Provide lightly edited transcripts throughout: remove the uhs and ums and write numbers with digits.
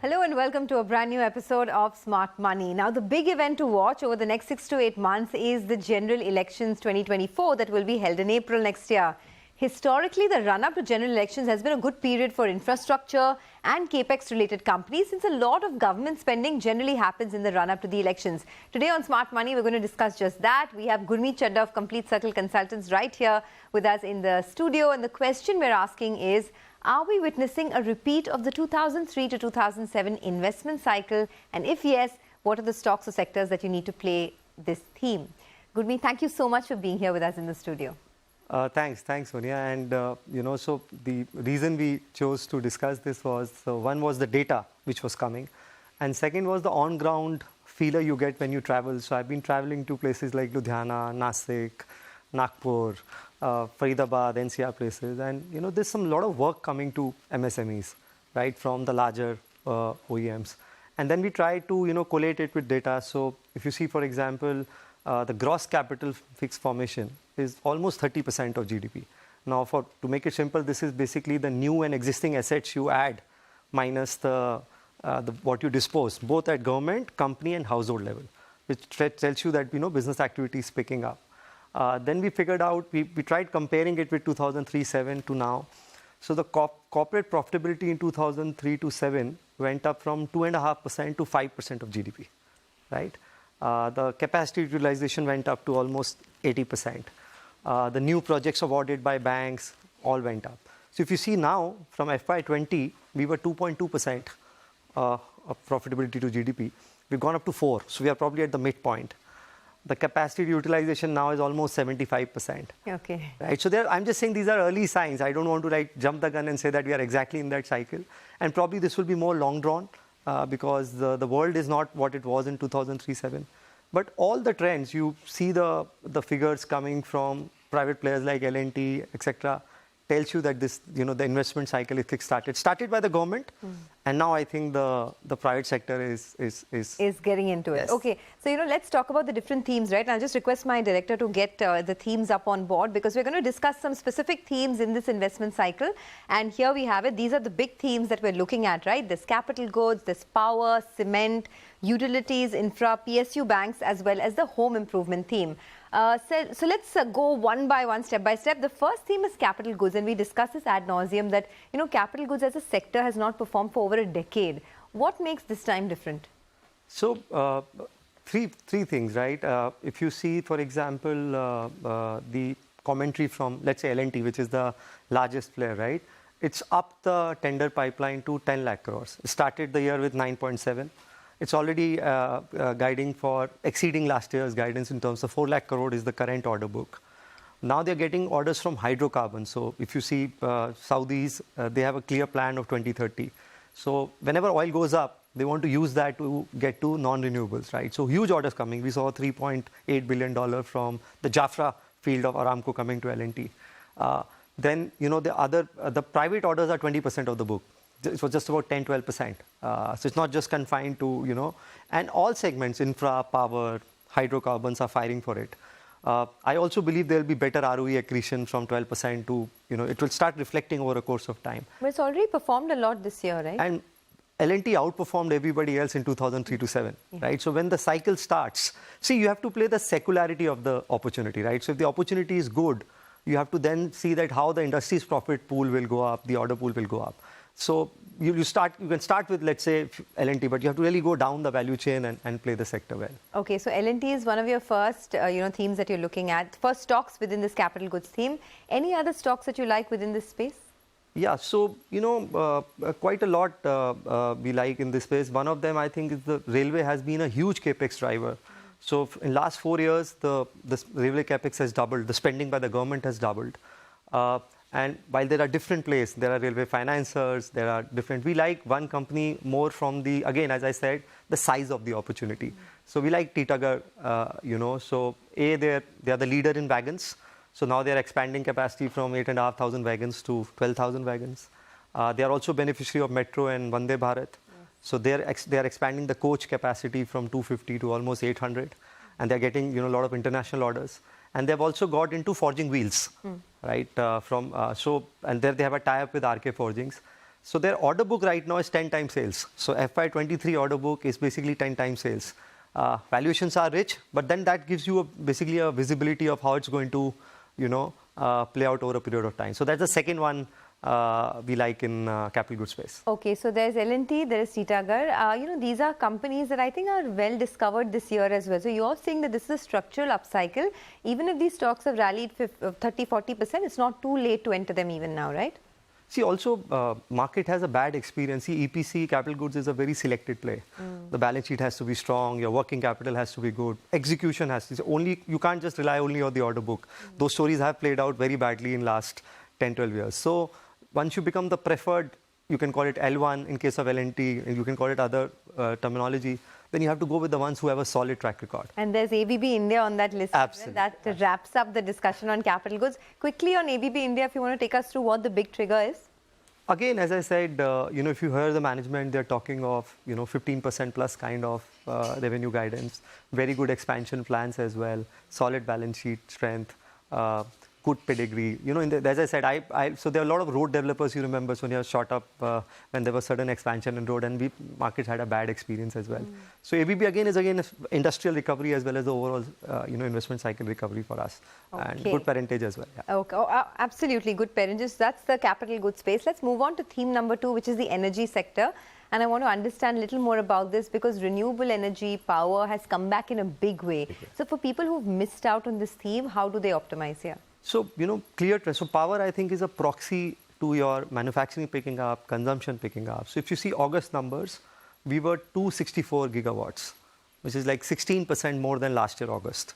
Hello and welcome to a brand new episode of Smart Money. Now, the big event to watch over the next 6 to 8 months is the general elections 2024 that will be held in April next year. Historically, the run-up to general elections has been a good period for infrastructure and capex-related companies since a lot of government spending generally happens in the run-up to the elections. Today on Smart Money, we're going to discuss just that. We have Gurmeet, Chadha of Complete Circle Consultants right here with us in the studio. And the question we're asking is, are we witnessing a repeat of the 2003 to 2007 investment cycle? And if yes, what are the stocks or sectors that you need to play this theme? Gurmeet, thank you so much for being here with us in the studio. Thanks, Sonia. And, so the reason we chose to discuss this was, one was the data which was coming. And second was the on-ground feeler you get when you travel. So I've been traveling to places like Ludhiana, Nasik, Nagpur, Faridabad, NCR places. And, there's some lot of work coming to MSMEs, right, from the larger OEMs. And then we try to, collate it with data. So if you see, for example, the gross capital fixed formation is almost 30% of GDP. Now, to make it simple, this is basically the new and existing assets you add minus the what you dispose, both at government, company, and household level, which tells you that business activity is picking up. Then we figured out, we tried comparing it with 2003-7 to now. So the corporate profitability in 2003 to 7 went up from 2.5% to 5% of GDP, right? The capacity utilization went up to almost 80%. The new projects awarded by banks all went up. So if you see now, from FY20, we were 2.2% of profitability to GDP. We've gone up to 4, so we are probably at the midpoint. The capacity utilization now is almost 75%. Okay. Right. So I'm just saying these are early signs. I don't want to jump the gun and say that we are exactly in that cycle. And probably this will be more long drawn because the world is not what it was in 2003-7. But all the trends, you see the figures coming from private players like L&T, etc., tells you that this, the investment cycle is kick-started. Started by the government, and now I think the private sector is getting into it. Yes. Okay, so let's talk about the different themes, right? And I'll just request my director to get the themes up on board because we're going to discuss some specific themes in this investment cycle. And here we have it. These are the big themes that we're looking at, right? There's capital goods, there's power, cement, utilities, infra, PSU banks, as well as the home improvement theme. So let's go one by one, step by step. The first theme is capital goods, and we discussed this ad nauseum that, capital goods as a sector has not performed for over a decade. What makes this time different? So, three things, right? If you see, for example, the commentary from, let's say, L&T, which is the largest player, right? It's up the tender pipeline to 10 lakh crores. It started the year with 9.7. It's already guiding for exceeding last year's guidance in terms of 4 lakh crore is the current order book. Now they're getting orders from hydrocarbons. So if you see Saudis, they have a clear plan of 2030. So whenever oil goes up, they want to use that to get to non-renewables, right? So huge orders coming. We saw $3.8 billion from the Jafra field of Aramco coming to L&T. Then, the private orders are 20% of the book. It was just about 10-12%. So it's not just confined to, and all segments, infra, power, hydrocarbons are firing for it. I also believe there will be better ROE accretion from 12% to, it will start reflecting over a course of time. But it's already performed a lot this year, right? And L&T outperformed everybody else in 2003 to 7, right? So when the cycle starts, see, you have to play the secularity of the opportunity, right? So if the opportunity is good, you have to then see that how the industry's profit pool will go up, the order pool will go up. So you can start with, let's say, L&T, but you have to really go down the value chain and play the sector well. Okay, so L&T is one of your first, themes that you're looking at. First stocks within this capital goods theme. Any other stocks that you like within this space? Yeah, so, quite a lot we like in this space. One of them, I think, is the railway has been a huge capex driver. So in last 4 years, the railway capex has doubled. The spending by the government has doubled. And while there are different plays, there are railway financiers, there are different. We like one company more from the, again, as I said, the size of the opportunity. So we like Titagar, So they are the leader in wagons. So now they are expanding capacity from 8,500 wagons to 12,000 wagons. They are also beneficiary of Metro and Vande Bharat. So they are expanding the coach capacity from 250 to almost 800, and they're getting a lot of international orders. And they've also got into forging wheels, right? And there they have a tie-up with RK Forgings. So their order book right now is 10 times sales. So FY23 order book is basically 10 times sales. Valuations are rich, but then that gives you basically a visibility of how it's going to, play out over a period of time. So that's the second one we like in capital goods space. Okay, so there's L&T, there is Titagar. These are companies that I think are well discovered this year as well. So you're saying that this is a structural upcycle. Even if these stocks have rallied 30-40%, it's not too late to enter them even now, right? See, also, market has a bad experience. See, EPC, capital goods is a very selected play. The balance sheet has to be strong, your working capital has to be good, execution has to be you can't just rely only on the order book. Those stories have played out very badly in last 10, 12 years. So, once you become the preferred, you can call it L1 in case of L&T, and you can call it other terminology, then you have to go with the ones who have a solid track record. And there's ABB India on that list. Absolutely. That wraps up the discussion on capital goods. Quickly on ABB India, if you want to take us through what the big trigger is. Again, as I said, if you hear the management, they're talking of, 15% plus kind of revenue guidance, very good expansion plans as well, solid balance sheet strength, good pedigree. As I said, so there are a lot of road developers, you remember, Sonia, shot up when there was sudden expansion in road, and markets had a bad experience as well. So ABB again is industrial recovery as well as the overall, investment cycle recovery for us. Okay. And good parentage as well. Yeah. Okay, absolutely good parentage. That's the capital goods space. Let's move on to theme number 2, which is the energy sector. And I want to understand a little more about this because renewable energy power has come back in a big way. So for people who've missed out on this theme, how do they optimize here? So, clear trend. So, power, I think, is a proxy to your manufacturing picking up, consumption picking up. So, if you see August numbers, we were 264 gigawatts, which is like 16% more than last year, August.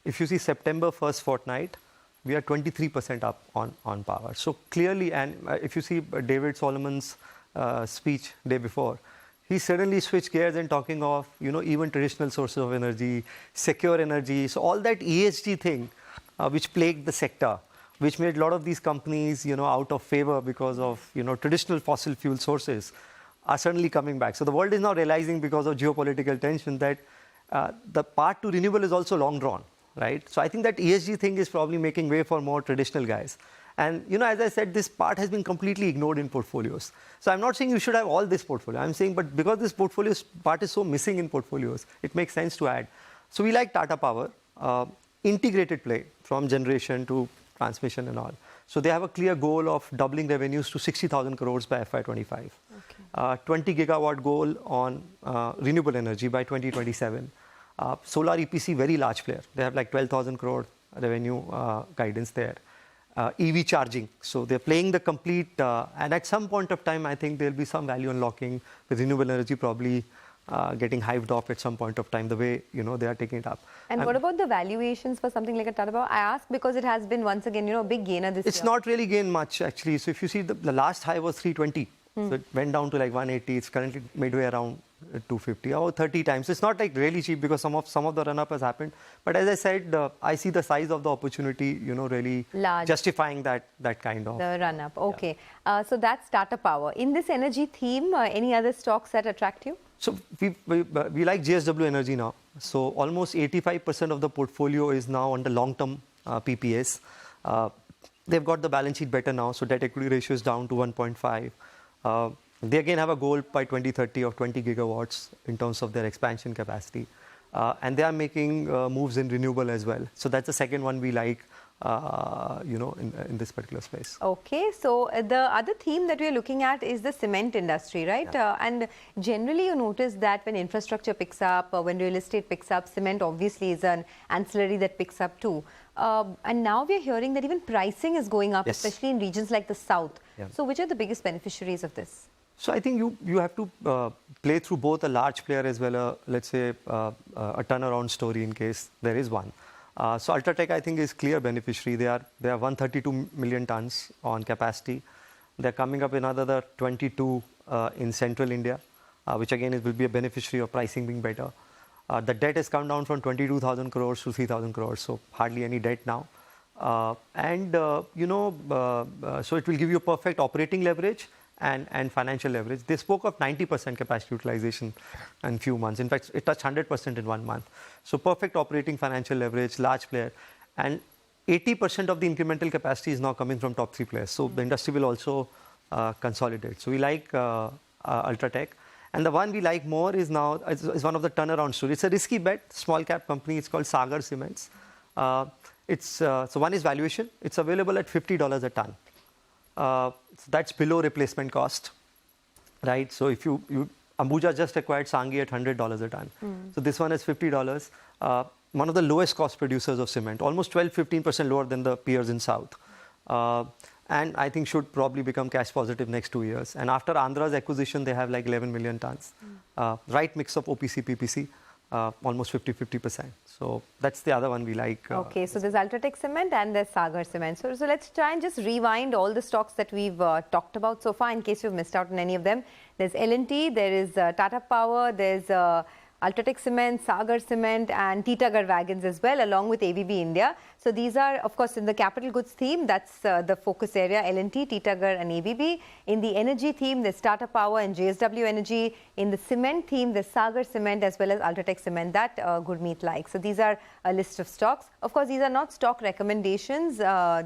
If you see September first fortnight, we are 23% up on power. So, clearly, and if you see David Solomon's speech day before, he suddenly switched gears and talking of, even traditional sources of energy, secure energy. So, all that ESG thing, which plagued the sector, which made a lot of these companies, out of favor because of, traditional fossil fuel sources, are suddenly coming back. So the world is now realizing because of geopolitical tension that the path to renewable is also long drawn, right? So I think that ESG thing is probably making way for more traditional guys. And, as I said, this part has been completely ignored in portfolios. So I'm not saying you should have all this portfolio. I'm saying, but because this portfolio part is so missing in portfolios, it makes sense to add. So we like Tata Power. Integrated play from generation to transmission and all. So they have a clear goal of doubling revenues to 60,000 crores by FY25. Okay. 20 gigawatt goal on renewable energy by 2027. Solar EPC, very large player. They have like 12,000 crore revenue guidance there. EV charging. So they're playing the complete, and at some point of time, I think there'll be some value unlocking with renewable energy probably getting hived off at some point of time, the way, they are taking it up. And what about the valuations for something like a Tata Power? I ask because it has been once again, a big gainer this year. It's not really gained much actually. So if you see the last high was 320. So it went down to like 180. It's currently midway around 250 or 30 times. It's not like really cheap because some of the run-up has happened. But as I said, I see the size of the opportunity, really large, justifying that kind of the run-up. Okay. Yeah. So that's Tata Power. In this energy theme, any other stocks that attract you? So we like GSW Energy now. So almost 85% of the portfolio is now under long-term PPAs. They've got the balance sheet better now. So debt equity ratio is down to 1.5. They again have a goal by 2030 of 20 gigawatts in terms of their expansion capacity. And they are making moves in renewable as well. So that's the second one we like, in this particular space. Okay. So the other theme that we are looking at is the cement industry, right? Yeah. And generally you notice that when infrastructure picks up, when real estate picks up, cement obviously is an ancillary that picks up too. And now we are hearing that even pricing is going up, yes, especially in regions like the south. Yeah. So which are the biggest beneficiaries of this? So I think you have to play through both a large player as well, let's say, a turnaround story in case there is one. So Ultratech, I think, is clear beneficiary. They are 132 million tons on capacity. They're coming up another 22 in central India, which again will be a beneficiary of pricing being better. The debt has come down from 22,000 crores to 3,000 crores, so hardly any debt now. So it will give you perfect operating leverage and financial leverage. They spoke of 90% capacity utilization in few months. In fact, it touched 100% in 1 month. So perfect operating financial leverage, large player. And 80% of the incremental capacity is now coming from top 3 players. So the industry will also consolidate. So we like Ultratech. And the one we like more is now is one of the turnaround stories. It's a risky bet, small cap company. It's called Sagar Cements. So one is valuation. It's available at $50 a ton. So that's below replacement cost, right? So if Ambuja just acquired Sanghi at $100 a ton. So this one is $50. One of the lowest cost producers of cement, almost 12-15% lower than the peers in South. And I think should probably become cash positive next 2 years. And after Andhra's acquisition, they have like 11 million tons. Right mix of OPC, PPC, almost 50-50%. So that's the other one we like. Okay, so there's Ultratech Cement and there's Sagar Cement. So let's try and just rewind all the stocks that we've talked about so far in case you've missed out on any of them. There's L&T, there is Tata Power, there's Ultratech Cement, Sagar Cement and Titagarh Wagons as well, along with ABB India. So these are, of course, in the capital goods theme, that's the focus area, L&T, Titagarh and ABB. In the energy theme, there's Tata Power and GSW Energy. In the cement theme, there's Sagar Cement as well as Ultratech Cement that Gurmeet likes. So these are a list of stocks. Of course, these are not stock recommendations.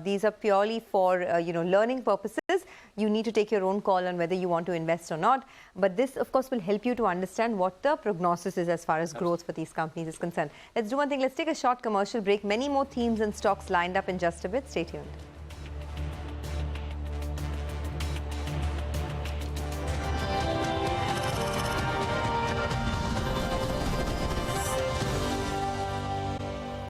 These are purely for, learning purposes. You need to take your own call on whether you want to invest or not. But this, of course, will help you to understand what the prognosis is as far as growth for these companies is concerned. Let's do one thing. Let's take a short commercial break. Many more themes and stocks lined up in just a bit. Stay tuned.